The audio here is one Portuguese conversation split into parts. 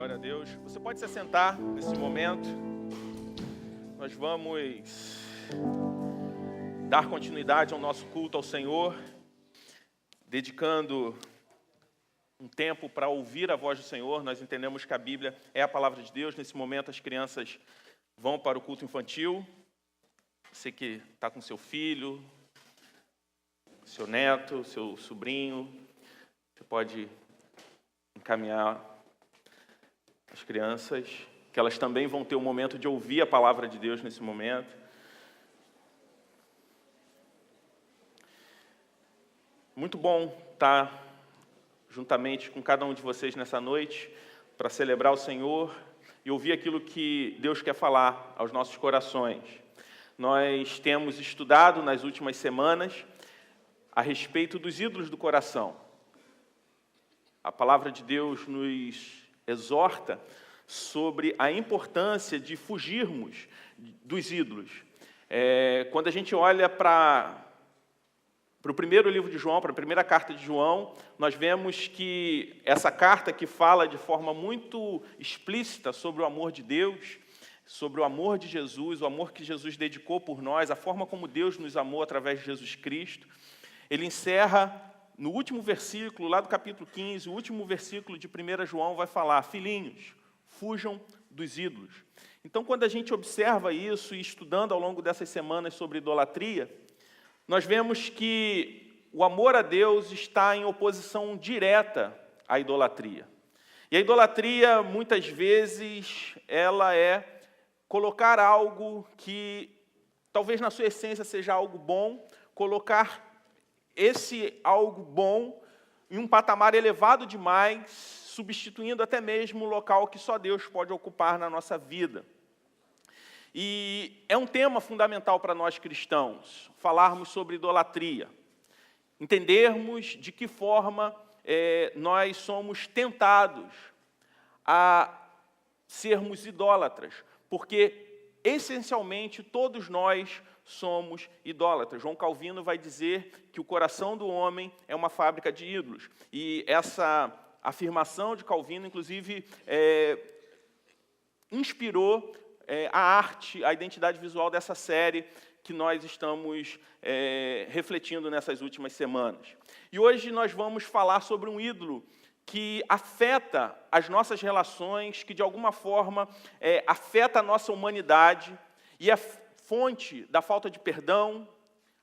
Glória a Deus. Você pode se assentar nesse momento. Nós vamos dar continuidade ao nosso culto ao Senhor, dedicando um tempo para ouvir a voz do Senhor. Nós entendemos que a Bíblia é a palavra de Deus. Nesse momento as crianças vão para o culto infantil. Você que está com seu filho, seu neto, seu sobrinho, você pode encaminhar as crianças, que elas também vão ter um momento de ouvir a palavra de Deus nesse momento. Muito bom estar juntamente com cada um de vocês nessa noite para celebrar o Senhor e ouvir aquilo que Deus quer falar aos nossos corações. Nós temos estudado nas últimas semanas a respeito dos ídolos do coração. A palavra de Deus nos exorta sobre a importância de fugirmos dos ídolos. Quando a gente olha para o primeiro livro de João, para a primeira carta de João, nós vemos que essa carta que fala de forma muito explícita sobre o amor de Deus, sobre o amor de Jesus, o amor que Jesus dedicou por nós, a forma como Deus nos amou através de Jesus Cristo, ele encerra no último versículo, lá do capítulo 15, o último versículo de 1 João vai falar: filhinhos, fujam dos ídolos. Então, quando a gente observa isso e estudando ao longo dessas semanas sobre idolatria, nós vemos que o amor a Deus está em oposição direta à idolatria. E a idolatria, muitas vezes, ela é colocar algo que, talvez na sua essência seja algo bom, colocar esse algo bom em um patamar elevado demais, substituindo até mesmo o local que só Deus pode ocupar na nossa vida. E é um tema fundamental para nós cristãos, falarmos sobre idolatria, entendermos de que forma nós somos tentados a sermos idólatras, porque essencialmente todos nós somos idólatras. João Calvino vai dizer que o coração do homem é uma fábrica de ídolos. E essa afirmação de Calvino, inclusive, inspirou a arte, a identidade visual dessa série que nós estamos refletindo nessas últimas semanas. E hoje nós vamos falar sobre um ídolo que afeta as nossas relações, que de alguma forma afeta a nossa humanidade e é fonte da falta de perdão,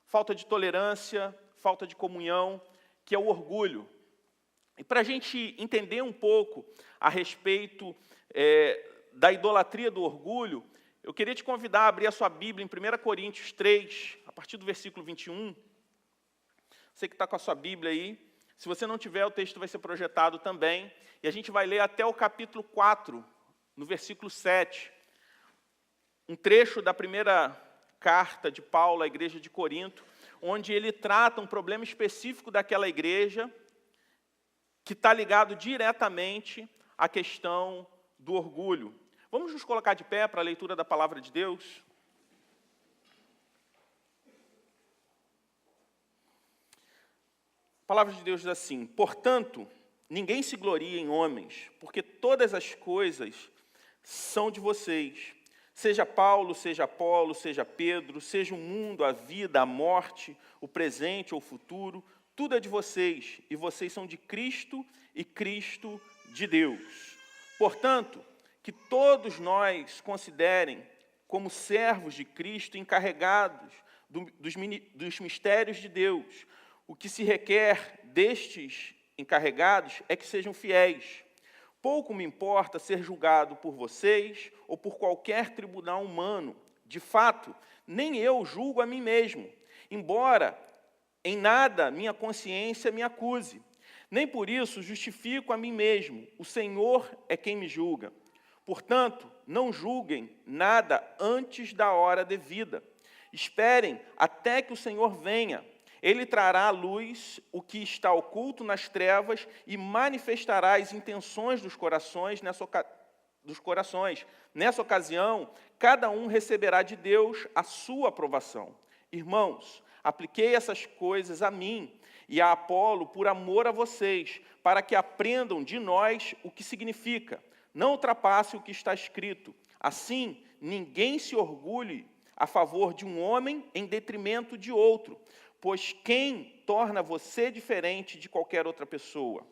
falta de tolerância, falta de comunhão, que é o orgulho. E para a gente entender um pouco a respeito da idolatria do orgulho, eu queria te convidar a abrir a sua Bíblia em 1 Coríntios 3, a partir do versículo 21. Você que está com a sua Bíblia aí, se você não tiver, o texto vai ser projetado também, e a gente vai ler até o capítulo 4, no versículo 7. Um trecho da primeira carta de Paulo à igreja de Corinto, onde ele trata um problema específico daquela igreja, que está ligado diretamente à questão do orgulho. Vamos nos colocar de pé para a leitura da palavra de Deus? A palavra de Deus diz assim: portanto, ninguém se glorie em homens, porque todas as coisas são de vocês. Seja Paulo, seja Apolo, seja Pedro, seja o mundo, a vida, a morte, o presente ou o futuro, tudo é de vocês, e vocês são de Cristo e Cristo de Deus. Portanto, que todos nós considerem como servos de Cristo, encarregados dos mistérios de Deus. O que se requer destes encarregados é que sejam fiéis. Pouco me importa ser julgado por vocês ou por qualquer tribunal humano. De fato, nem eu julgo a mim mesmo, embora em nada minha consciência me acuse. Nem por isso justifico a mim mesmo. O Senhor é quem me julga. Portanto, não julguem nada antes da hora devida. Esperem até que o Senhor venha. Ele trará à luz o que está oculto nas trevas e manifestará as intenções dos corações. Nessa ocasião, cada um receberá de Deus a sua aprovação. Irmãos, apliquei essas coisas a mim e a Apolo por amor a vocês, para que aprendam de nós o que significa não ultrapasse o que está escrito. Assim, ninguém se orgulhe a favor de um homem em detrimento de outro, pois quem torna você diferente de qualquer outra pessoa?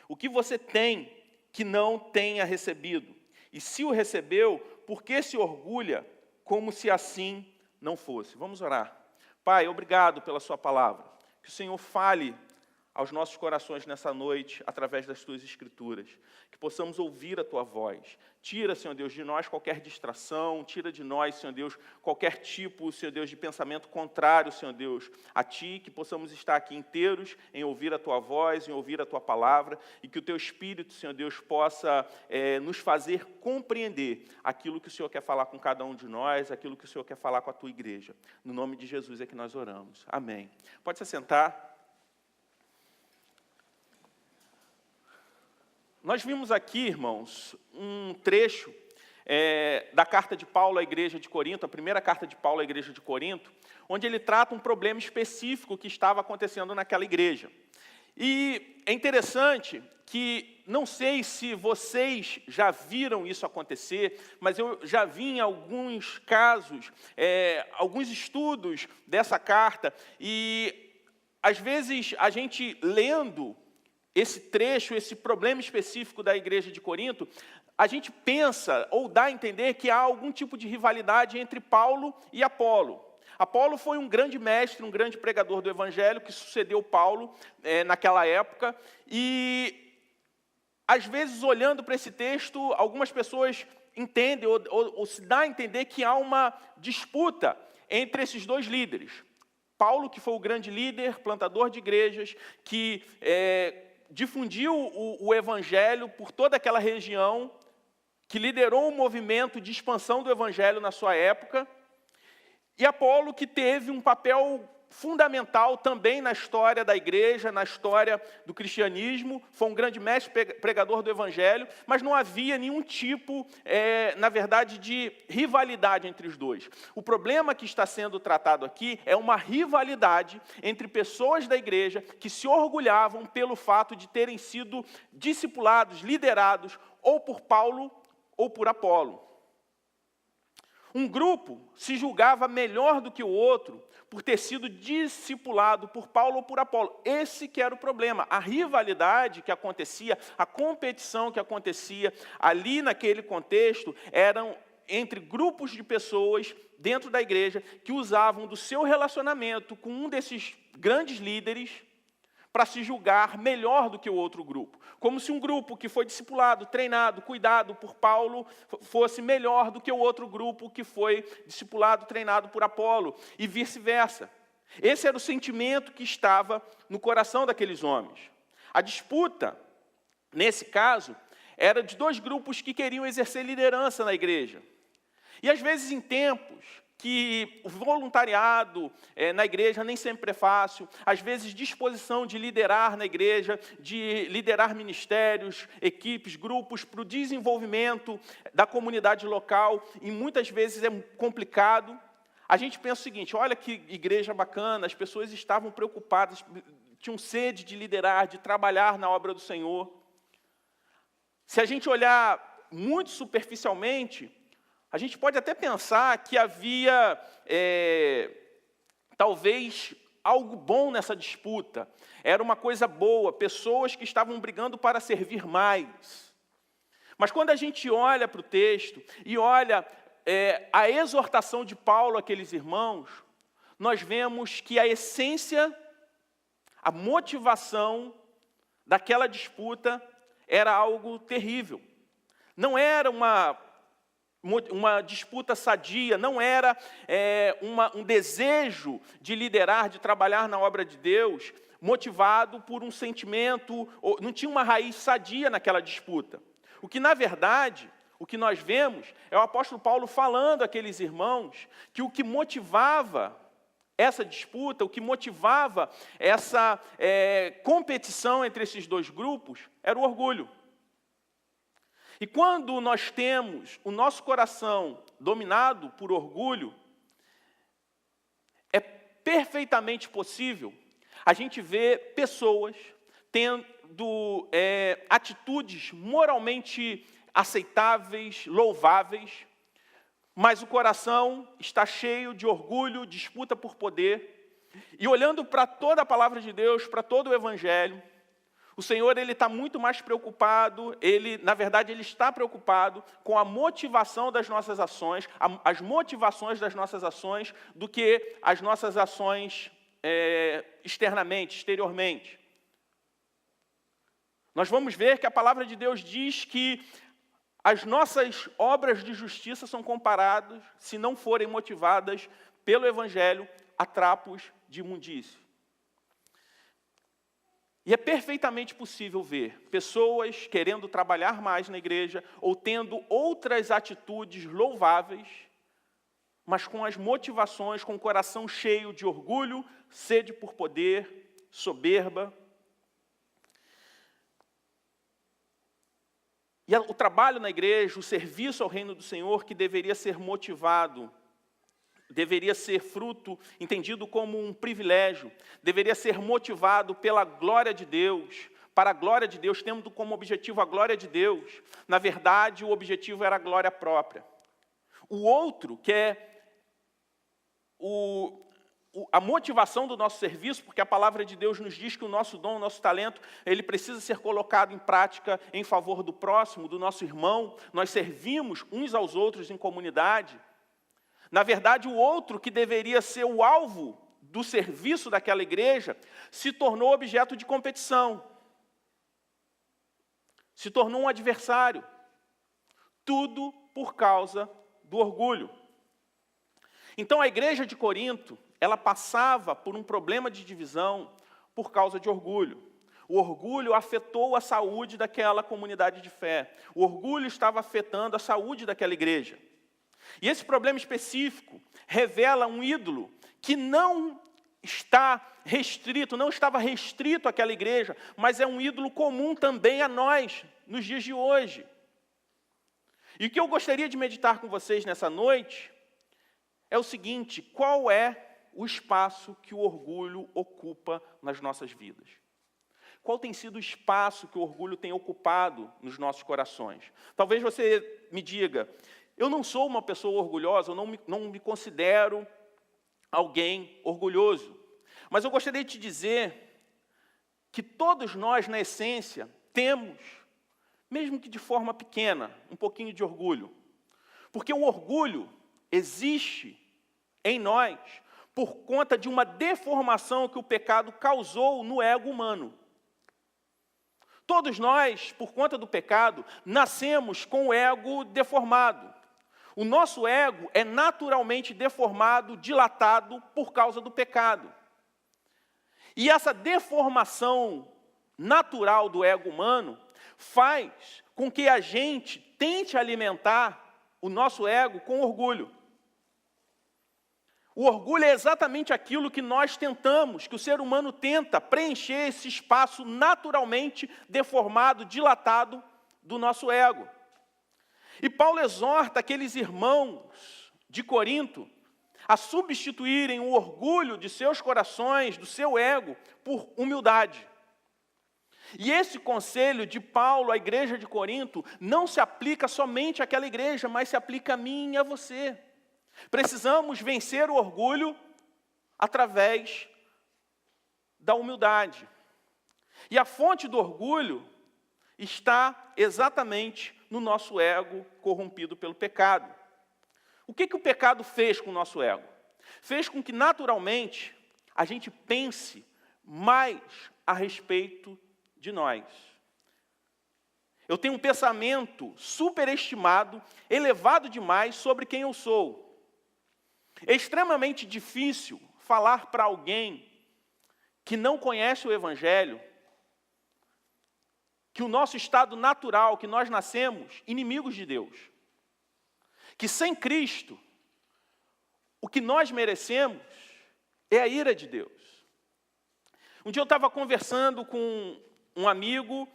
O que você tem que não tenha recebido? E se o recebeu, por que se orgulha como se assim não fosse? Vamos orar. Pai, obrigado pela sua palavra. Que o Senhor fale aos nossos corações nessa noite, através das tuas escrituras. Que possamos ouvir a tua voz. Tira, Senhor Deus, de nós qualquer distração, tira de nós, Senhor Deus, qualquer tipo, Senhor Deus, de pensamento contrário, Senhor Deus, a Ti, que possamos estar aqui inteiros em ouvir a tua voz, em ouvir a tua palavra, e que o teu Espírito, Senhor Deus, possa nos fazer compreender aquilo que o Senhor quer falar com cada um de nós, aquilo que o Senhor quer falar com a tua igreja. No nome de Jesus é que nós oramos. Amém. Pode se assentar. Nós vimos aqui, irmãos, um trecho da carta de Paulo à igreja de Corinto, a primeira carta de Paulo à igreja de Corinto, onde ele trata um problema específico que estava acontecendo naquela igreja. E é interessante que, não sei se vocês já viram isso acontecer, mas eu já vi em alguns casos, alguns estudos dessa carta, e às vezes a gente lendo esse trecho, esse problema específico da igreja de Corinto, a gente pensa ou dá a entender que há algum tipo de rivalidade entre Paulo e Apolo. Apolo foi um grande mestre, um grande pregador do evangelho que sucedeu Paulo naquela época, e às vezes olhando para esse texto, algumas pessoas entendem ou se dá a entender que há uma disputa entre esses dois líderes. Paulo, que foi o grande líder, plantador de igrejas, que difundiu o evangelho por toda aquela região, que liderou um movimento de expansão do evangelho na sua época, e Apolo, que teve um papel fundamental também na história da igreja, na história do cristianismo, foi um grande mestre pregador do evangelho, mas não havia nenhum tipo, na verdade, de rivalidade entre os dois. O problema que está sendo tratado aqui é uma rivalidade entre pessoas da igreja que se orgulhavam pelo fato de terem sido discipulados, liderados, ou por Paulo ou por Apolo. Um grupo se julgava melhor do que o outro por ter sido discipulado por Paulo ou por Apolo. Esse que era o problema. A rivalidade que acontecia, a competição que acontecia ali naquele contexto, eram entre grupos de pessoas dentro da igreja que usavam do seu relacionamento com um desses grandes líderes para se julgar melhor do que o outro grupo. Como se um grupo que foi discipulado, treinado, cuidado por Paulo, fosse melhor do que o outro grupo que foi discipulado, treinado por Apolo, e vice-versa. Esse era o sentimento que estava no coração daqueles homens. A disputa, nesse caso, era de dois grupos que queriam exercer liderança na igreja. E às vezes em tempos que o voluntariado na igreja nem sempre é fácil, às vezes disposição de liderar na igreja, de liderar ministérios, equipes, grupos para o desenvolvimento da comunidade local, e muitas vezes é complicado. A gente pensa o seguinte: olha que igreja bacana, as pessoas estavam preocupadas, tinham sede de liderar, de trabalhar na obra do Senhor. Se a gente olhar muito superficialmente, a gente pode até pensar que havia, talvez, algo bom nessa disputa. Era uma coisa boa, pessoas que estavam brigando para servir mais. Mas quando a gente olha para o texto e olha a exortação de Paulo àqueles irmãos, nós vemos que a essência, a motivação daquela disputa era algo terrível. Não era uma disputa sadia, não era um desejo de liderar, de trabalhar na obra de Deus, motivado por um sentimento, não tinha uma raiz sadia naquela disputa. O que, na verdade, o que nós vemos é o apóstolo Paulo falando àqueles irmãos que o que motivava essa disputa, o que motivava essa competição entre esses dois grupos, era o orgulho. E quando nós temos o nosso coração dominado por orgulho, é perfeitamente possível a gente ver pessoas tendo atitudes moralmente aceitáveis, louváveis, mas o coração está cheio de orgulho, disputa por poder. E olhando para toda a palavra de Deus, para todo o Evangelho, o Senhor ele está muito mais preocupado, na verdade, ele está preocupado com a motivação das nossas ações, as motivações das nossas ações, do que as nossas ações externamente, exteriormente. Nós vamos ver que a palavra de Deus diz que as nossas obras de justiça são comparadas, se não forem motivadas pelo Evangelho, a trapos de imundície. E é perfeitamente possível ver pessoas querendo trabalhar mais na igreja ou tendo outras atitudes louváveis, mas com as motivações, com o coração cheio de orgulho, sede por poder, soberba. E o trabalho na igreja, o serviço ao reino do Senhor, que deveria ser motivado, deveria ser fruto, entendido como um privilégio, deveria ser motivado pela glória de Deus, para a glória de Deus, tendo como objetivo a glória de Deus. Na verdade, o objetivo era a glória própria. O outro, que é a motivação do nosso serviço, porque a palavra de Deus nos diz que o nosso dom, o nosso talento, ele precisa ser colocado em prática em favor do próximo, do nosso irmão. Nós servimos uns aos outros em comunidade. Na verdade, o outro, que deveria ser o alvo do serviço daquela igreja, se tornou objeto de competição. Se tornou um adversário. Tudo por causa do orgulho. Então, a igreja de Corinto, ela passava por um problema de divisão por causa de orgulho. O orgulho afetou a saúde daquela comunidade de fé. O orgulho estava afetando a saúde daquela igreja. E esse problema específico revela um ídolo que não estava restrito àquela igreja, mas é um ídolo comum também a nós, nos dias de hoje. E o que eu gostaria de meditar com vocês nessa noite é o seguinte: qual é o espaço que o orgulho ocupa nas nossas vidas? Qual tem sido o espaço que o orgulho tem ocupado nos nossos corações? Talvez você me diga: eu não sou uma pessoa orgulhosa, eu não me considero alguém orgulhoso. Mas eu gostaria de te dizer que todos nós, na essência, temos, mesmo que de forma pequena, um pouquinho de orgulho. Porque o orgulho existe em nós por conta de uma deformação que o pecado causou no ego humano. Todos nós, por conta do pecado, nascemos com o ego deformado. O nosso ego é naturalmente deformado, dilatado por causa do pecado. E essa deformação natural do ego humano faz com que a gente tente alimentar o nosso ego com orgulho. O orgulho é exatamente aquilo que nós tentamos, que o ser humano tenta preencher esse espaço naturalmente deformado, dilatado do nosso ego. E Paulo exorta aqueles irmãos de Corinto a substituírem o orgulho de seus corações, do seu ego, por humildade. E esse conselho de Paulo à igreja de Corinto não se aplica somente àquela igreja, mas se aplica a mim e a você. Precisamos vencer o orgulho através da humildade. E a fonte do orgulho está exatamente no nosso ego corrompido pelo pecado. O que o pecado fez com o nosso ego? Fez com que, naturalmente, a gente pense mais a respeito de nós. Eu tenho um pensamento superestimado, elevado demais sobre quem eu sou. É extremamente difícil falar para alguém que não conhece o Evangelho que o nosso estado natural, que nós nascemos inimigos de Deus. Que sem Cristo, o que nós merecemos é a ira de Deus. Um dia eu estava conversando com um amigo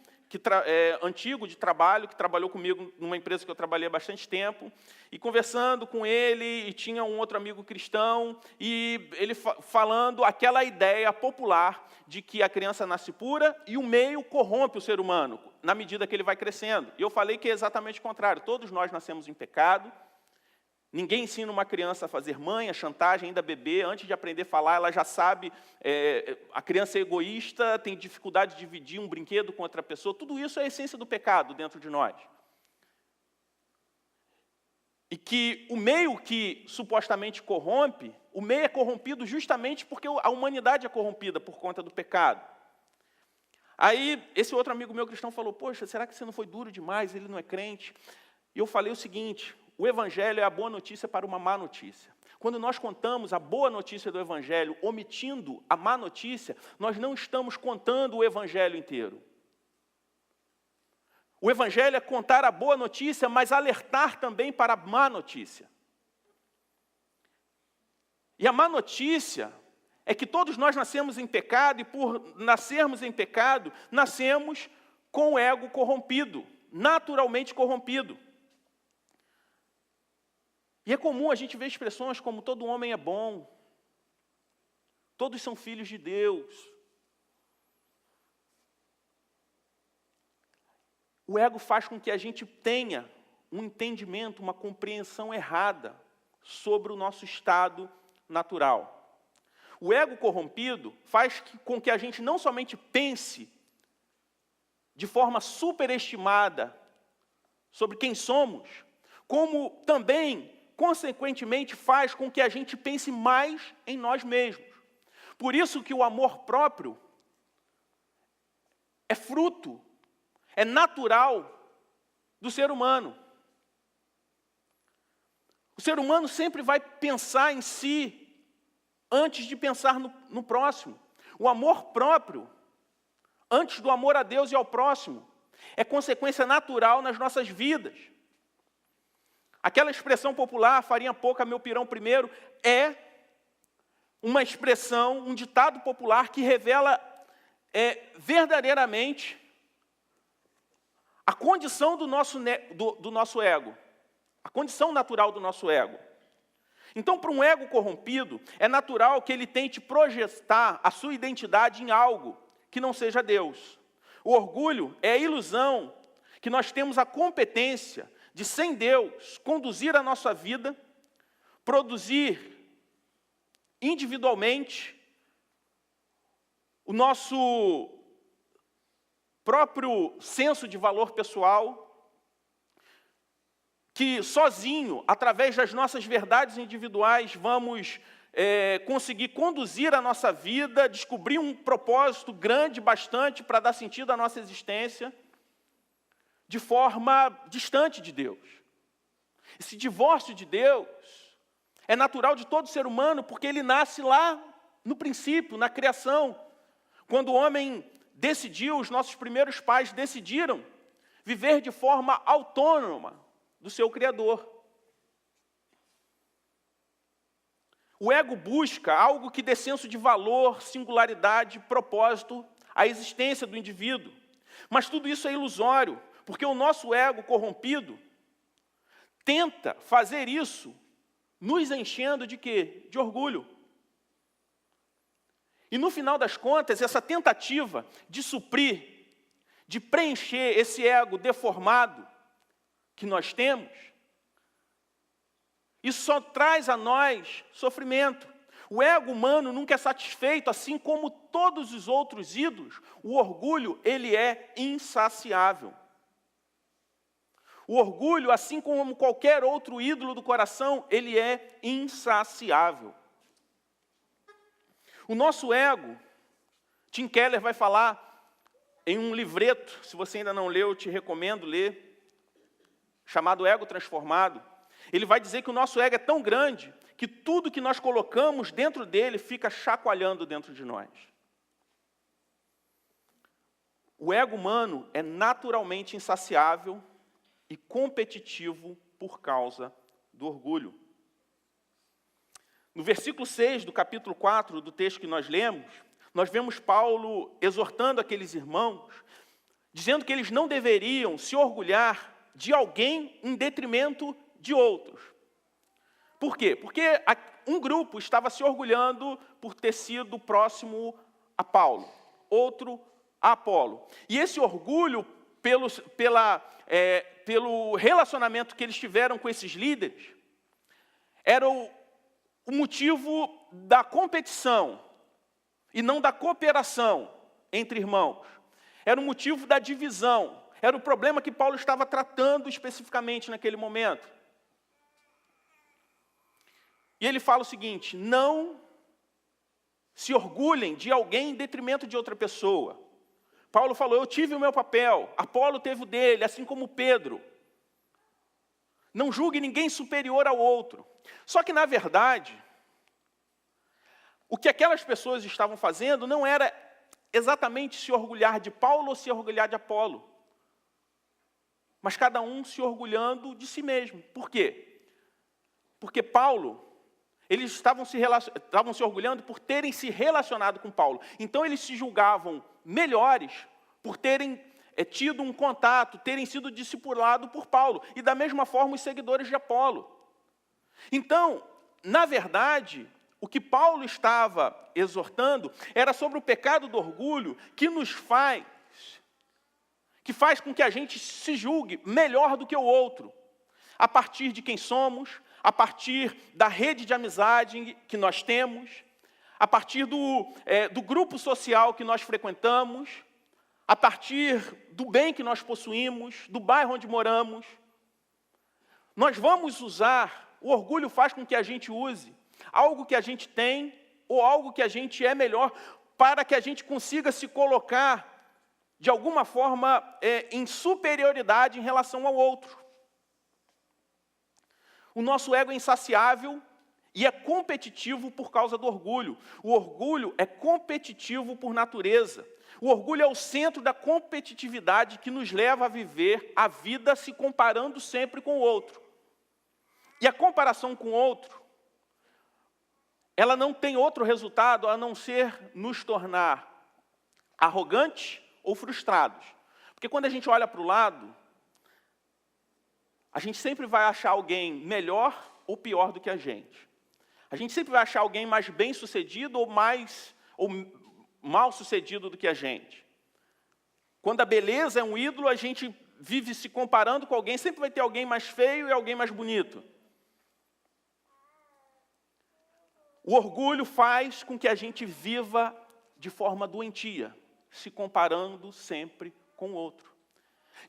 antigo de trabalho, que trabalhou comigo numa empresa que eu trabalhei há bastante tempo, e conversando com ele, e tinha um outro amigo cristão, e ele falando aquela ideia popular de que a criança nasce pura e o meio corrompe o ser humano, na medida que ele vai crescendo. E eu falei que é exatamente o contrário, todos nós nascemos em pecado. Ninguém ensina uma criança a fazer manha, chantagem, ainda bebê, antes de aprender a falar, ela já sabe, a criança é egoísta, tem dificuldade de dividir um brinquedo com outra pessoa, tudo isso é a essência do pecado dentro de nós. E que o meio que supostamente corrompe, o meio é corrompido justamente porque a humanidade é corrompida por conta do pecado. Aí, esse outro amigo meu cristão falou, poxa, será que você não foi duro demais, ele não é crente? E eu falei o seguinte, o Evangelho é a boa notícia para uma má notícia. Quando nós contamos a boa notícia do Evangelho, omitindo a má notícia, nós não estamos contando o Evangelho inteiro. O Evangelho é contar a boa notícia, mas alertar também para a má notícia. E a má notícia é que todos nós nascemos em pecado, e por nascermos em pecado, nascemos com o ego corrompido, naturalmente corrompido. E é comum a gente ver expressões como todo homem é bom, todos são filhos de Deus. O ego faz com que a gente tenha um entendimento, uma compreensão errada sobre o nosso estado natural. O ego corrompido faz com que a gente não somente pense de forma superestimada sobre quem somos, como também, consequentemente, faz com que a gente pense mais em nós mesmos. Por isso que o amor próprio é fruto, é natural do ser humano. O ser humano sempre vai pensar em si antes de pensar no próximo. O amor próprio, antes do amor a Deus e ao próximo, é consequência natural nas nossas vidas. Aquela expressão popular, farinha pouca, meu pirão primeiro, é uma expressão, um ditado popular que revela verdadeiramente a condição do nosso ego, a condição natural do nosso ego. Então, para um ego corrompido, é natural que ele tente projetar a sua identidade em algo que não seja Deus. O orgulho é a ilusão que nós temos a competência de, sem Deus, conduzir a nossa vida, produzir individualmente o nosso próprio senso de valor pessoal, que sozinho, através das nossas verdades individuais, vamos conseguir conduzir a nossa vida, descobrir um propósito grande bastante para dar sentido à nossa existência, de forma distante de Deus. Esse divórcio de Deus é natural de todo ser humano, porque ele nasce lá no princípio, na criação. Quando o homem decidiu, os nossos primeiros pais decidiram viver de forma autônoma do seu Criador. O ego busca algo que dê senso de valor, singularidade, propósito à existência do indivíduo. Mas tudo isso é ilusório, porque o nosso ego corrompido tenta fazer isso nos enchendo de quê? De orgulho. E no final das contas, essa tentativa de suprir, de preencher esse ego deformado que nós temos, isso só traz a nós sofrimento. O ego humano nunca é satisfeito, assim como todos os outros ídolos. O orgulho, ele é insaciável. O orgulho, assim como qualquer outro ídolo do coração, ele é insaciável. O nosso ego, Tim Keller vai falar em um livreto, se você ainda não leu, eu te recomendo ler, chamado Ego Transformado. Ele vai dizer que o nosso ego é tão grande que tudo que nós colocamos dentro dele fica chacoalhando dentro de nós. O ego humano é naturalmente insaciável e competitivo por causa do orgulho. No versículo 6 do capítulo 4 do texto que nós lemos, nós vemos Paulo exortando aqueles irmãos dizendo que eles não deveriam se orgulhar de alguém em detrimento de outros. Por quê? Porque um grupo estava se orgulhando por ter sido próximo a Paulo, outro a Apolo. E esse orgulho, pelo relacionamento que eles tiveram com esses líderes, era o motivo da competição e não da cooperação entre irmãos. Era o motivo da divisão. Era o problema que Paulo estava tratando especificamente naquele momento. E ele fala o seguinte: não se orgulhem de alguém em detrimento de outra pessoa. Paulo falou: eu tive o meu papel, Apolo teve o dele, assim como Pedro. Não julgue ninguém superior ao outro. Só que, na verdade, o que aquelas pessoas estavam fazendo não era exatamente se orgulhar de Paulo ou se orgulhar de Apolo, mas cada um se orgulhando de si mesmo. Por quê? Porque eles estavam se orgulhando por terem se relacionado com Paulo. Então eles se julgavam melhores por terem tido um contato, terem sido discipulados por Paulo. E da mesma forma os seguidores de Apolo. Então, na verdade, o que Paulo estava exortando era sobre o pecado do orgulho que faz com que a gente se julgue melhor do que o outro, a partir de quem somos, a partir da rede de amizade que nós temos, a partir do grupo social que nós frequentamos, a partir do bem que nós possuímos, do bairro onde moramos. Nós vamos usar, o orgulho faz com que a gente use algo que a gente tem ou algo que a gente é melhor, para que a gente consiga se colocar, de alguma forma, em superioridade em relação ao outro. O nosso ego é insaciável e é competitivo por causa do orgulho. O orgulho é competitivo por natureza. O orgulho é o centro da competitividade que nos leva a viver a vida se comparando sempre com o outro. E a comparação com o outro, ela não tem outro resultado a não ser nos tornar arrogantes ou frustrados. Porque quando a gente olha para o lado, a gente sempre vai achar alguém melhor ou pior do que a gente. A gente sempre vai achar alguém mais bem-sucedido ou mal-sucedido do que a gente. Quando a beleza é um ídolo, a gente vive se comparando com alguém, sempre vai ter alguém mais feio e alguém mais bonito. O orgulho faz com que a gente viva de forma doentia, se comparando sempre com o outro.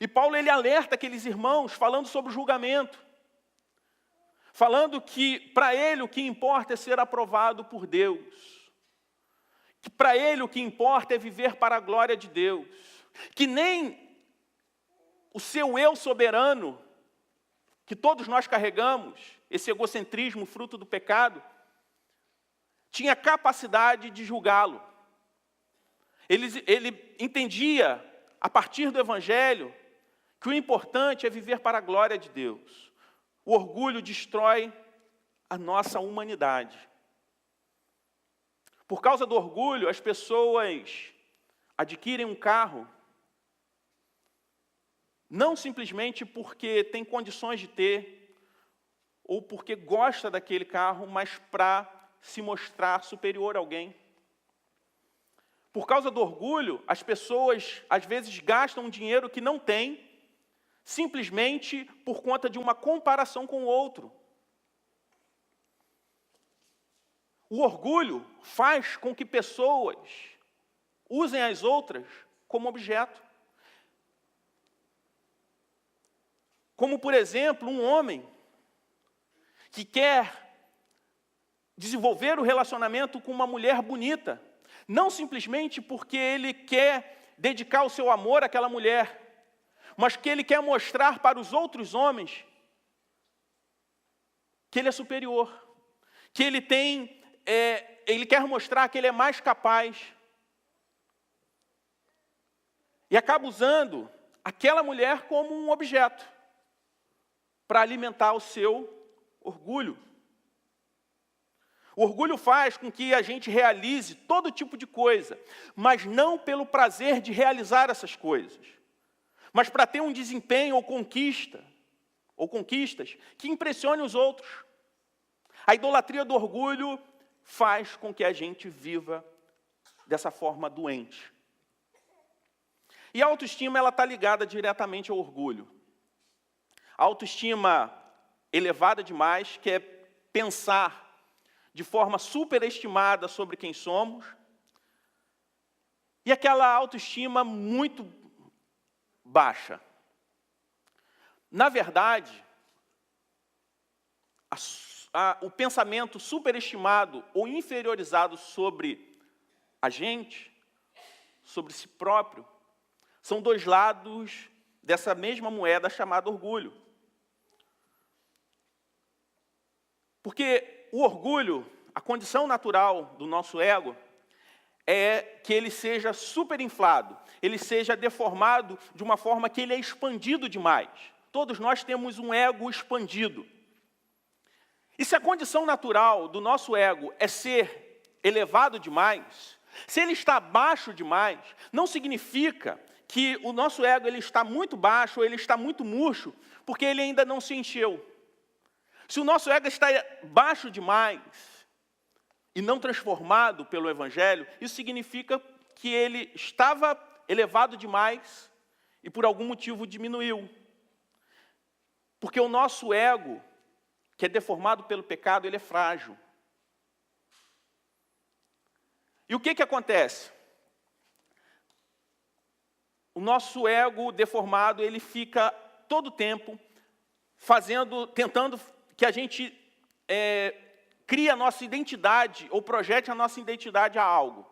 E Paulo, ele alerta aqueles irmãos, falando sobre o julgamento, falando que para ele o que importa é ser aprovado por Deus, que para ele o que importa é viver para a glória de Deus, que nem o seu eu soberano, que todos nós carregamos, esse egocentrismo fruto do pecado, tinha capacidade de julgá-lo. Ele entendia, a partir do Evangelho, que o importante é viver para a glória de Deus. O orgulho destrói a nossa humanidade. Por causa do orgulho, as pessoas adquirem um carro, não simplesmente porque tem condições de ter, ou porque gosta daquele carro, mas para se mostrar superior a alguém. Por causa do orgulho, as pessoas às vezes gastam dinheiro que não têm, simplesmente por conta de uma comparação com o outro. O orgulho faz com que pessoas usem as outras como objeto. Como, por exemplo, um homem que quer desenvolver o relacionamento com uma mulher bonita, não simplesmente porque ele quer dedicar o seu amor àquela mulher, mas que ele quer mostrar para os outros homens que ele é superior, que ele quer mostrar que ele é mais capaz. E acaba usando aquela mulher como um objeto para alimentar o seu orgulho. O orgulho faz com que a gente realize todo tipo de coisa, mas não pelo prazer de realizar essas coisas, mas para ter um desempenho ou conquistas que impressionem os outros. A idolatria do orgulho faz com que a gente viva dessa forma doente. E a autoestima, ela está ligada diretamente ao orgulho. A autoestima elevada demais quer pensar de forma superestimada sobre quem somos, e aquela autoestima muito baixa. Na verdade, o pensamento superestimado ou inferiorizado sobre a gente, sobre si próprio, são dois lados dessa mesma moeda chamada orgulho. Porque o orgulho, a condição natural do nosso ego, é que ele seja superinflado, ele seja deformado de uma forma que ele é expandido demais. Todos nós temos um ego expandido. E se a condição natural do nosso ego é ser elevado demais, se ele está baixo demais, não significa que o nosso ego ele está muito baixo ou ele está muito murcho, porque ele ainda não se encheu. Se o nosso ego está baixo demais e não transformado pelo Evangelho, isso significa que ele estava elevado demais e por algum motivo diminuiu. Porque o nosso ego, que é deformado pelo pecado, ele é frágil. E o que acontece? O nosso ego deformado, ele fica todo o tempo tentando que a gente crie a nossa identidade ou projete a nossa identidade a algo.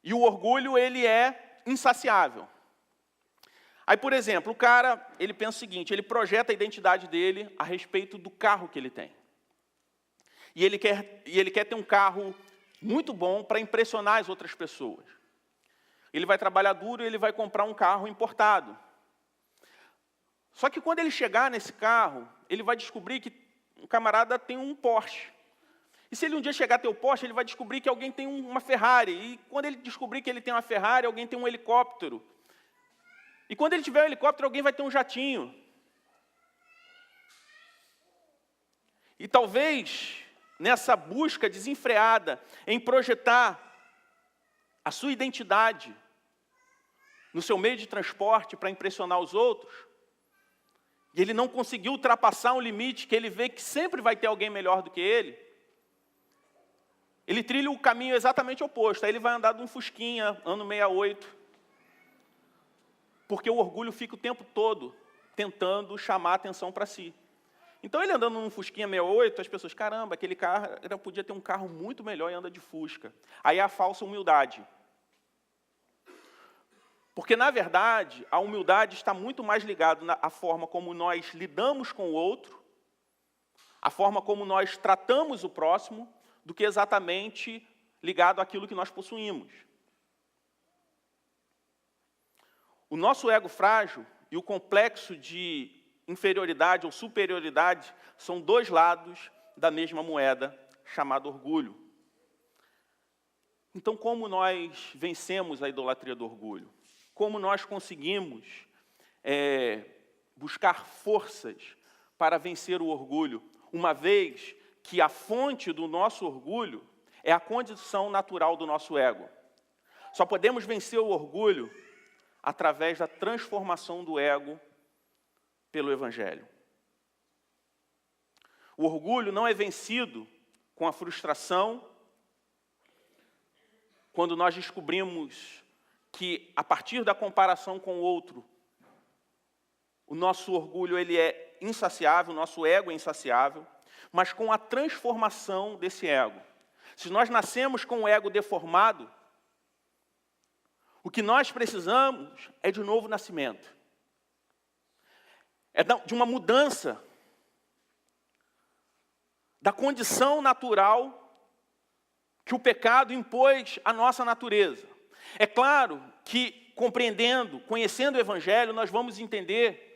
E o orgulho, ele é insaciável. Aí, por exemplo, o cara, ele pensa o seguinte, ele projeta a identidade dele a respeito do carro que ele tem. E ele quer ter um carro muito bom para impressionar as outras pessoas. Ele vai trabalhar duro e ele vai comprar um carro importado. Só que quando ele chegar nesse carro, ele vai descobrir que um camarada tem um Porsche. E se ele um dia chegar a ter o Porsche, ele vai descobrir que alguém tem uma Ferrari. E quando ele descobrir que ele tem uma Ferrari, alguém tem um helicóptero. E quando ele tiver um helicóptero, alguém vai ter um jatinho. E talvez, nessa busca desenfreada em projetar a sua identidade no seu meio de transporte para impressionar os outros, e ele não conseguiu ultrapassar um limite que ele vê que sempre vai ter alguém melhor do que ele trilha o caminho exatamente oposto. Aí ele vai andar de um Fusquinha, ano 68, porque o orgulho fica o tempo todo tentando chamar a atenção para si. Então, ele andando num Fusquinha 68, as pessoas, caramba, aquele cara podia ter um carro muito melhor e anda de Fusca. Aí é a falsa humildade. Porque, na verdade, a humildade está muito mais ligada à forma como nós lidamos com o outro, a forma como nós tratamos o próximo, do que exatamente ligado àquilo que nós possuímos. O nosso ego frágil e o complexo de inferioridade ou superioridade são dois lados da mesma moeda, chamada orgulho. Então, como nós vencemos a idolatria do orgulho? Como nós conseguimos buscar forças para vencer o orgulho, uma vez que a fonte do nosso orgulho é a condição natural do nosso ego? Só podemos vencer o orgulho através da transformação do ego pelo Evangelho. O orgulho não é vencido com a frustração, quando nós descobrimos que, a partir da comparação com o outro, o nosso orgulho ele é insaciável, o nosso ego é insaciável, mas com a transformação desse ego. Se nós nascemos com o ego deformado, o que nós precisamos é de um novo nascimento. É de uma mudança da condição natural que o pecado impôs à nossa natureza. É claro que, compreendendo, conhecendo o Evangelho, nós vamos entender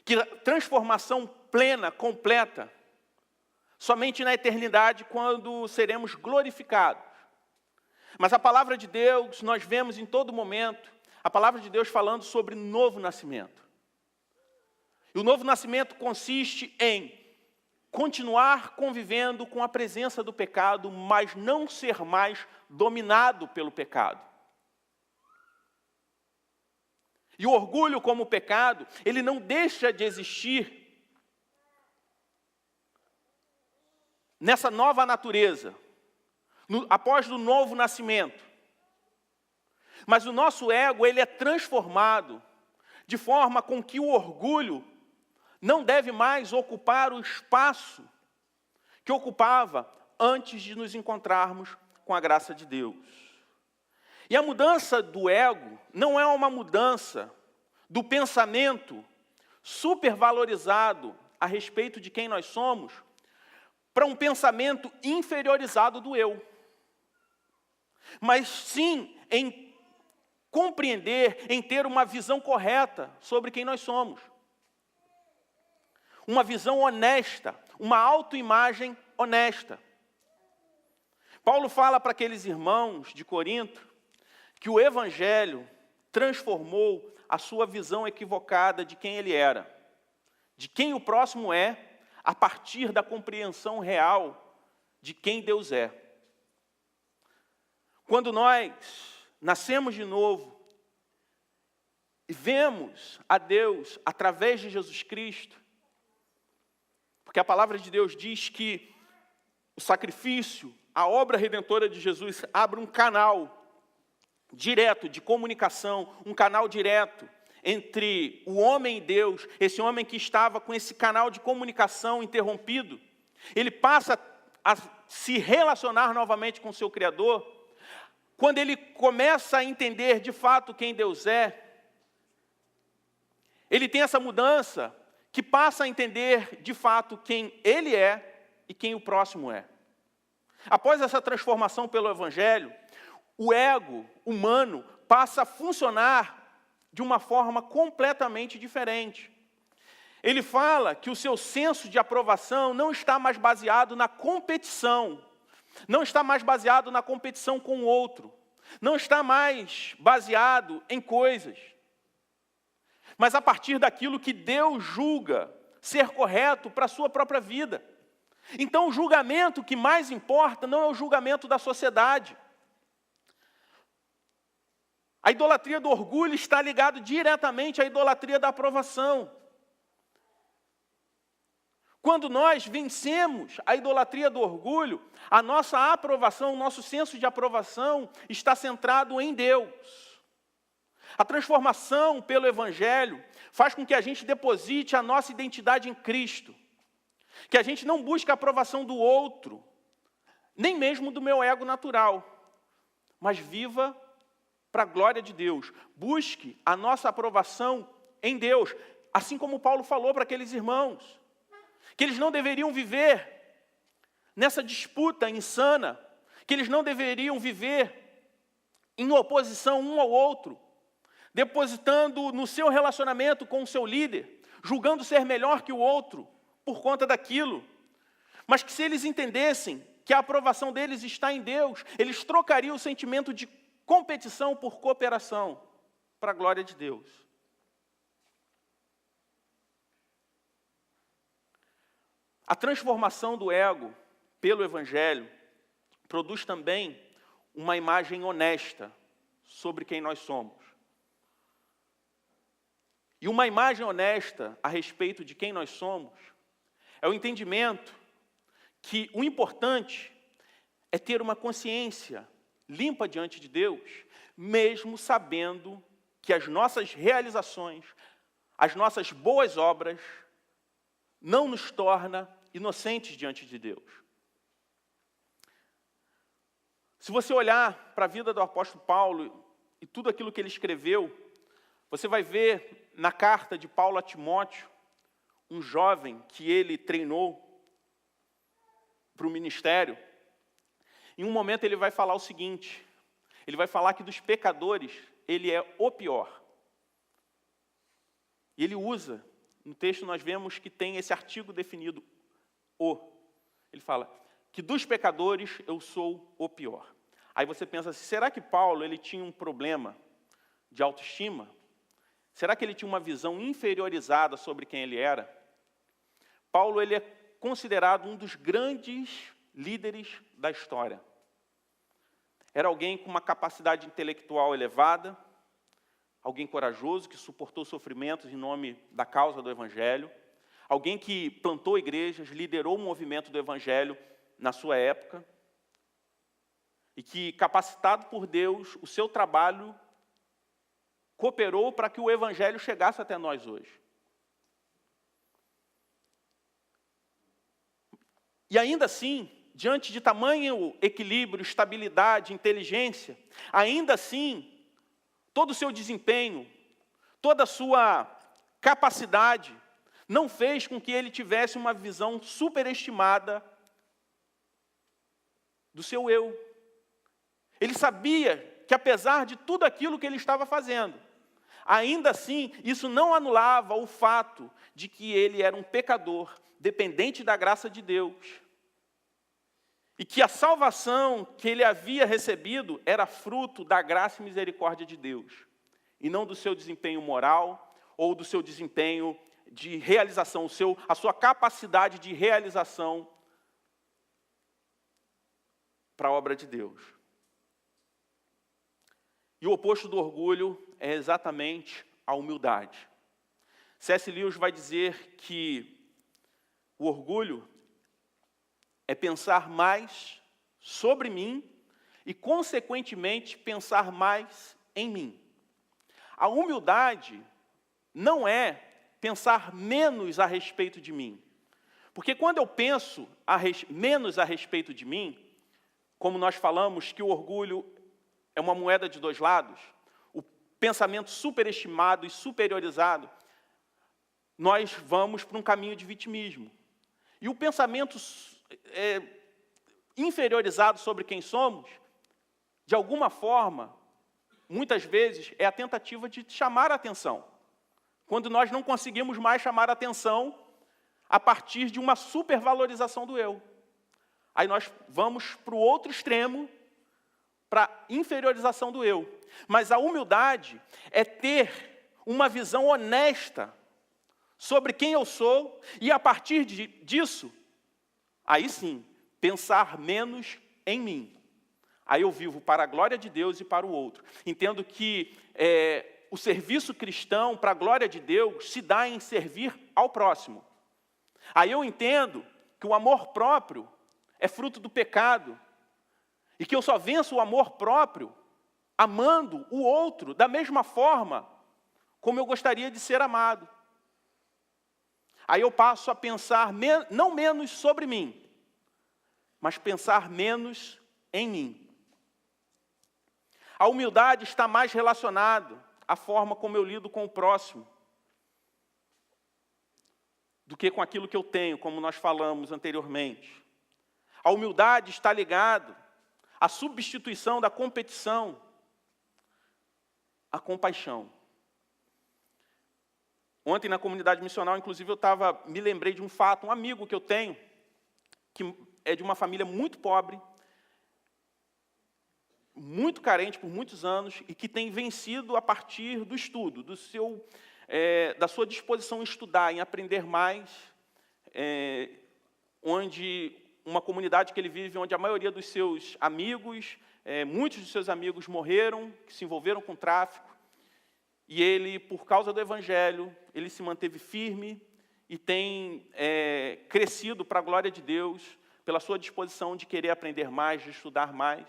que a transformação plena, completa, somente na eternidade, quando seremos glorificados. Mas a palavra de Deus, nós vemos em todo momento a palavra de Deus falando sobre novo nascimento. E o novo nascimento consiste em continuar convivendo com a presença do pecado, mas não ser mais dominado pelo pecado. E o orgulho como pecado, ele não deixa de existir nessa nova natureza, após o novo nascimento. Mas o nosso ego, ele é transformado de forma com que o orgulho não deve mais ocupar o espaço que ocupava antes de nos encontrarmos com a graça de Deus. E a mudança do ego não é uma mudança do pensamento supervalorizado a respeito de quem nós somos para um pensamento inferiorizado do eu. Mas sim em compreender, em ter uma visão correta sobre quem nós somos. Uma visão honesta, uma autoimagem honesta. Paulo fala para aqueles irmãos de Corinto que o Evangelho transformou a sua visão equivocada de quem ele era, de quem o próximo é, a partir da compreensão real de quem Deus é. Quando nós nascemos de novo e vemos a Deus através de Jesus Cristo, porque a palavra de Deus diz que o sacrifício, a obra redentora de Jesus abre um canal direto de comunicação, um canal direto entre o homem e Deus. Esse homem que estava com esse canal de comunicação interrompido, ele passa a se relacionar novamente com o seu Criador. Quando ele começa a entender de fato quem Deus é, ele tem essa mudança que passa a entender de fato quem ele é e quem o próximo é. Após essa transformação pelo Evangelho, o ego humano passa a funcionar de uma forma completamente diferente. Ele fala que o seu senso de aprovação não está mais baseado na competição, não está mais baseado na competição com o outro, não está mais baseado em coisas, mas a partir daquilo que Deus julga ser correto para a sua própria vida. Então o julgamento que mais importa não é o julgamento da sociedade. A idolatria do orgulho está ligada diretamente à idolatria da aprovação. Quando nós vencemos a idolatria do orgulho, a nossa aprovação, o nosso senso de aprovação está centrado em Deus. A transformação pelo Evangelho faz com que a gente deposite a nossa identidade em Cristo. Que a gente não busque a aprovação do outro, nem mesmo do meu ego natural, mas viva para a glória de Deus. Busque a nossa aprovação em Deus, assim como Paulo falou para aqueles irmãos, que eles não deveriam viver nessa disputa insana, que eles não deveriam viver em oposição um ao outro, depositando no seu relacionamento com o seu líder, julgando ser melhor que o outro por conta daquilo, mas que se eles entendessem que a aprovação deles está em Deus, eles trocariam o sentimento de competição por cooperação, para a glória de Deus. A transformação do ego pelo Evangelho produz também uma imagem honesta sobre quem nós somos. E uma imagem honesta a respeito de quem nós somos é o entendimento que o importante é ter uma consciência limpa diante de Deus, mesmo sabendo que as nossas realizações, as nossas boas obras, não nos torna inocentes diante de Deus. Se você olhar para a vida do apóstolo Paulo e tudo aquilo que ele escreveu, você vai ver na carta de Paulo a Timóteo, um jovem que ele treinou para o ministério. Em um momento ele vai falar o seguinte, ele vai falar que dos pecadores, ele é o pior. E ele usa, no texto nós vemos que tem esse artigo definido, o. Ele fala que dos pecadores eu sou o pior. Aí você pensa assim, será que Paulo ele tinha um problema de autoestima? Será que ele tinha uma visão inferiorizada sobre quem ele era? Paulo ele é considerado um dos grandes líderes da história. Era alguém com uma capacidade intelectual elevada, alguém corajoso que suportou sofrimentos em nome da causa do Evangelho, alguém que plantou igrejas, liderou o movimento do Evangelho na sua época, e que, capacitado por Deus, o seu trabalho cooperou para que o Evangelho chegasse até nós hoje. E ainda assim, diante de tamanho equilíbrio, estabilidade, inteligência, ainda assim, todo o seu desempenho, toda a sua capacidade, não fez com que ele tivesse uma visão superestimada do seu eu. Ele sabia que, apesar de tudo aquilo que ele estava fazendo, ainda assim, isso não anulava o fato de que ele era um pecador, dependente da graça de Deus, e que a salvação que ele havia recebido era fruto da graça e misericórdia de Deus, e não do seu desempenho moral ou do seu desempenho de realização, a sua capacidade de realização para a obra de Deus. E o oposto do orgulho é exatamente a humildade. C.S. Lewis vai dizer que o orgulho é pensar mais sobre mim e, consequentemente, pensar mais em mim. A humildade não é pensar menos a respeito de mim. Porque quando eu penso menos a respeito de mim, como nós falamos que o orgulho é uma moeda de dois lados, o pensamento superestimado e superiorizado, nós vamos para um caminho de vitimismo. E o pensamento inferiorizado sobre quem somos, de alguma forma, muitas vezes, é a tentativa de chamar a atenção. Quando nós não conseguimos mais chamar a atenção a partir de uma supervalorização do eu. Aí nós vamos para o outro extremo, para a inferiorização do eu. Mas a humildade é ter uma visão honesta sobre quem eu sou e, a partir disso, aí sim, pensar menos em mim. Aí eu vivo para a glória de Deus e para o outro. Entendo que o serviço cristão, para a glória de Deus, se dá em servir ao próximo. Aí eu entendo que o amor próprio é fruto do pecado, e que eu só venço o amor próprio amando o outro da mesma forma como eu gostaria de ser amado. Aí eu passo a pensar não menos sobre mim, mas pensar menos em mim. A humildade está mais relacionada à forma como eu lido com o próximo do que com aquilo que eu tenho, como nós falamos anteriormente. A humildade está ligada à substituição da competição, à compaixão. Ontem, na comunidade missional, inclusive, me lembrei de um fato, um amigo que eu tenho, que é de uma família muito pobre, muito carente por muitos anos, e que tem vencido a partir do estudo, da sua disposição em estudar, em aprender mais, onde uma comunidade que ele vive, onde a maioria dos seus amigos, muitos dos seus amigos morreram, que se envolveram com tráfico, e ele, por causa do Evangelho, ele se manteve firme e tem crescido para a glória de Deus, pela sua disposição de querer aprender mais, de estudar mais.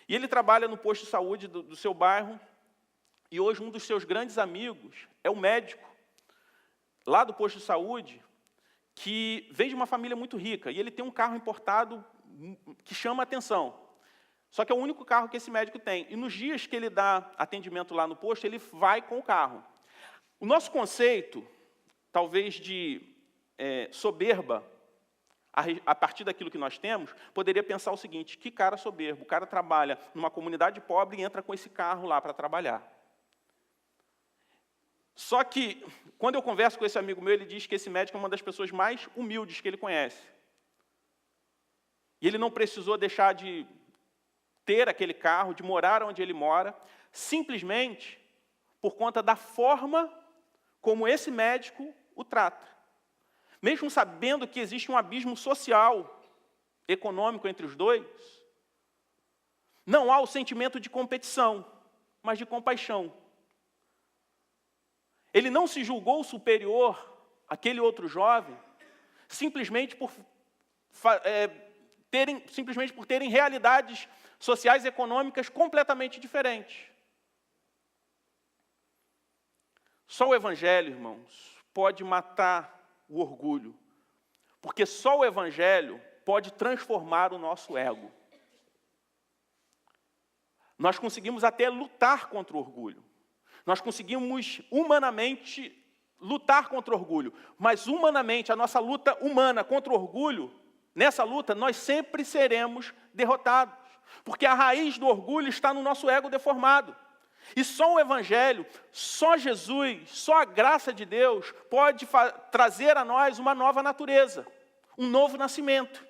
E ele trabalha no posto de saúde do seu bairro, e hoje um dos seus grandes amigos é o médico, lá do posto de saúde, que vem de uma família muito rica, e ele tem um carro importado que chama a atenção. Só que é o único carro que esse médico tem. E nos dias que ele dá atendimento lá no posto, ele vai com o carro. O nosso conceito, talvez de soberba, a partir daquilo que nós temos, poderia pensar o seguinte: que cara soberbo, o cara trabalha numa comunidade pobre e entra com esse carro lá para trabalhar. Só que, quando eu converso com esse amigo meu, ele diz que esse médico é uma das pessoas mais humildes que ele conhece. E ele não precisou deixar de ter aquele carro, de morar onde ele mora, simplesmente por conta da forma como esse médico o trata. Mesmo sabendo que existe um abismo social, econômico entre os dois, não há o sentimento de competição, mas de compaixão. Ele não se julgou superior àquele outro jovem, simplesmente por terem realidades sociais e econômicas completamente diferentes. Só o Evangelho, irmãos, pode matar o orgulho, porque só o Evangelho pode transformar o nosso ego. Nós conseguimos até lutar contra o orgulho. Nós conseguimos humanamente lutar contra o orgulho, mas humanamente, a nossa luta humana contra o orgulho, nessa luta nós sempre seremos derrotados, porque a raiz do orgulho está no nosso ego deformado. E só o Evangelho, só Jesus, só a graça de Deus pode trazer a nós uma nova natureza, um novo nascimento.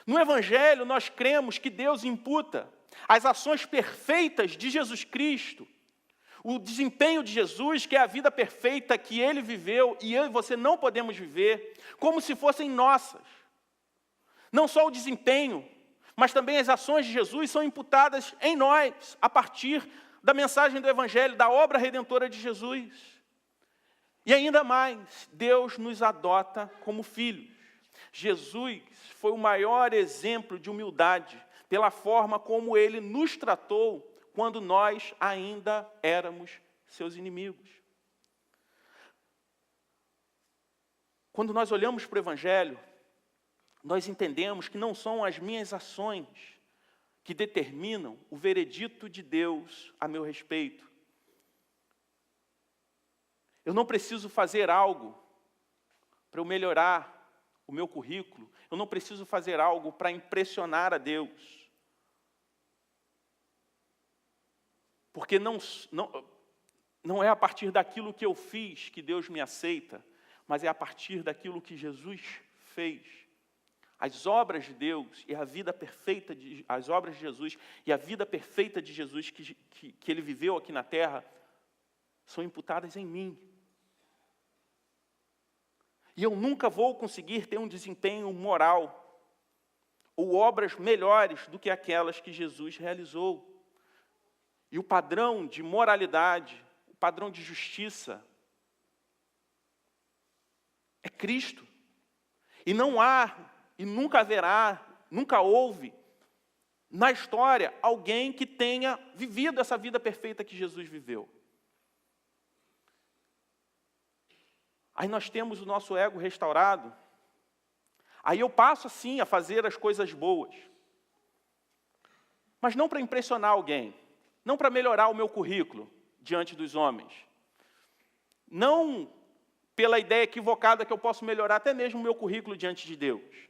No Evangelho nós cremos que Deus imputa as ações perfeitas de Jesus Cristo, o desempenho de Jesus, que é a vida perfeita que Ele viveu e eu e você não podemos viver, como se fossem nossas. Não só o desempenho, mas também as ações de Jesus são imputadas em nós, a partir da mensagem do Evangelho, da obra redentora de Jesus. E ainda mais, Deus nos adota como filhos. Jesus foi o maior exemplo de humildade, pela forma como Ele nos tratou quando nós ainda éramos seus inimigos. Quando nós olhamos para o Evangelho, nós entendemos que não são as minhas ações que determinam o veredito de Deus a meu respeito. Eu não preciso fazer algo para eu melhorar o meu currículo. Eu não preciso fazer algo para impressionar a Deus. Porque não é a partir daquilo que eu fiz que Deus me aceita, mas é a partir daquilo que Jesus fez. As obras de Deus e a vida perfeita, as obras de Jesus e a vida perfeita de Jesus que Ele viveu aqui na terra, são imputadas em mim. E eu nunca vou conseguir ter um desempenho moral ou obras melhores do que aquelas que Jesus realizou. E o padrão de moralidade, o padrão de justiça, é Cristo. E não há, e nunca haverá, nunca houve, na história, alguém que tenha vivido essa vida perfeita que Jesus viveu. Aí nós temos o nosso ego restaurado. Aí eu passo, assim, a fazer as coisas boas. Mas não para impressionar alguém. Não para melhorar o meu currículo diante dos homens. Não pela ideia equivocada que eu posso melhorar até mesmo o meu currículo diante de Deus.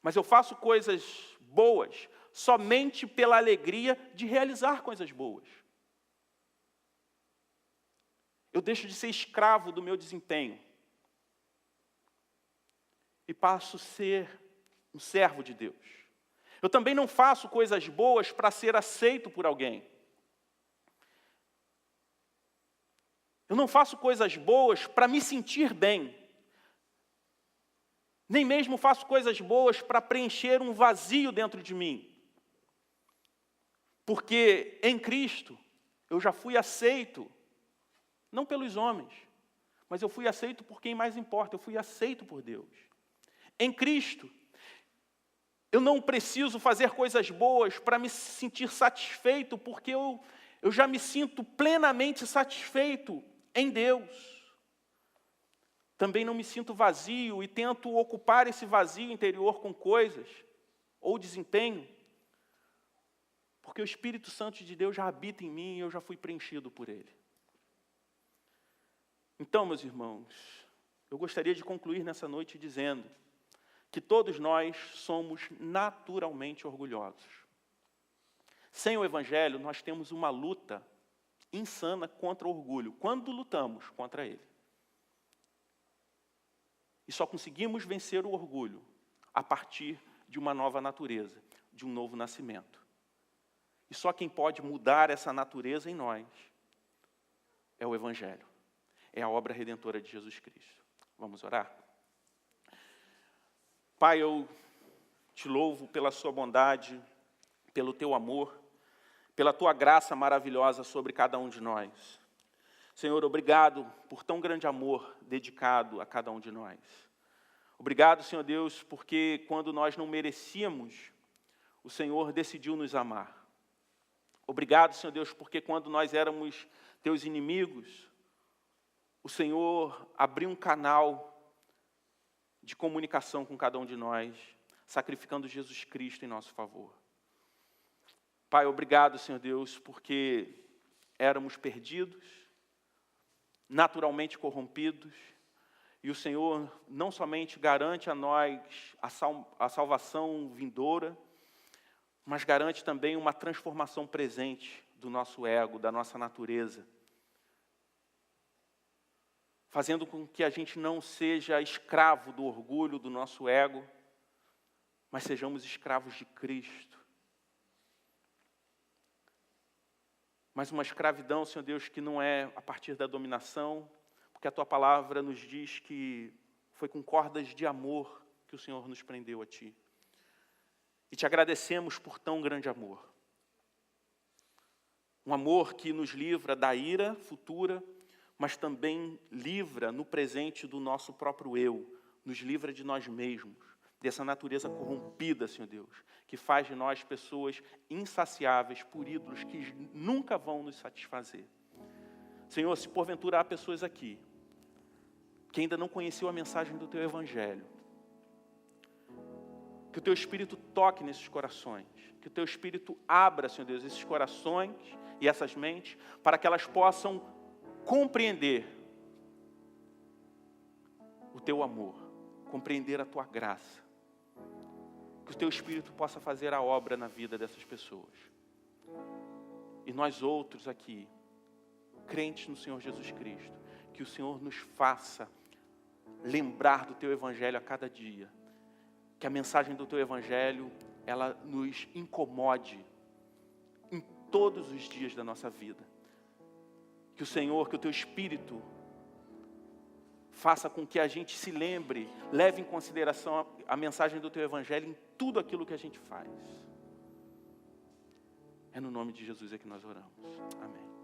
Mas eu faço coisas boas somente pela alegria de realizar coisas boas. Eu deixo de ser escravo do meu desempenho. E passo a ser um servo de Deus. Eu também não faço coisas boas para ser aceito por alguém. Eu não faço coisas boas para me sentir bem. Nem mesmo faço coisas boas para preencher um vazio dentro de mim. Porque em Cristo eu já fui aceito, não pelos homens, mas eu fui aceito por quem mais importa, eu fui aceito por Deus. Em Cristo, eu não preciso fazer coisas boas para me sentir satisfeito, porque eu já me sinto plenamente satisfeito em Deus. Também não me sinto vazio e tento ocupar esse vazio interior com coisas ou desempenho, porque o Espírito Santo de Deus já habita em mim e eu já fui preenchido por Ele. Então, meus irmãos, eu gostaria de concluir nessa noite dizendo que todos nós somos naturalmente orgulhosos. Sem o Evangelho, nós temos uma luta insana contra o orgulho, quando lutamos contra ele. E só conseguimos vencer o orgulho a partir de uma nova natureza, de um novo nascimento. E só quem pode mudar essa natureza em nós é o Evangelho, é a obra redentora de Jesus Cristo. Vamos orar? Pai, eu te louvo pela sua bondade, pelo teu amor, pela tua graça maravilhosa sobre cada um de nós. Senhor, obrigado por tão grande amor dedicado a cada um de nós. Obrigado, Senhor Deus, porque quando nós não merecíamos, o Senhor decidiu nos amar. Obrigado, Senhor Deus, porque quando nós éramos teus inimigos, o Senhor abriu um canal de comunicação com cada um de nós, sacrificando Jesus Cristo em nosso favor. Pai, obrigado, Senhor Deus, porque éramos perdidos, naturalmente corrompidos, e o Senhor não somente garante a nós a salvação vindoura, mas garante também uma transformação presente do nosso ego, da nossa natureza, fazendo com que a gente não seja escravo do orgulho do nosso ego, mas sejamos escravos de Cristo. Mas uma escravidão, Senhor Deus, que não é a partir da dominação, porque a Tua palavra nos diz que foi com cordas de amor que o Senhor nos prendeu a Ti. E Te agradecemos por tão grande amor. Um amor que nos livra da ira futura, mas também livra no presente do nosso próprio eu, nos livra de nós mesmos, dessa natureza corrompida, Senhor Deus, que faz de nós pessoas insaciáveis por ídolos que nunca vão nos satisfazer. Senhor, se porventura há pessoas aqui que ainda não conheciam a mensagem do Teu Evangelho, que o Teu Espírito toque nesses corações, que o Teu Espírito abra, Senhor Deus, esses corações e essas mentes, para que elas possam compreender o Teu amor, compreender a Tua graça, que o Teu Espírito possa fazer a obra na vida dessas pessoas. E nós outros aqui, crentes no Senhor Jesus Cristo, que o Senhor nos faça lembrar do Teu Evangelho a cada dia, que a mensagem do Teu Evangelho, ela nos incomode em todos os dias da nossa vida. Que o Senhor, que o Teu Espírito faça com que a gente se lembre, leve em consideração a mensagem do Teu Evangelho em tudo aquilo que a gente faz. É no nome de Jesus é que nós oramos. Amém.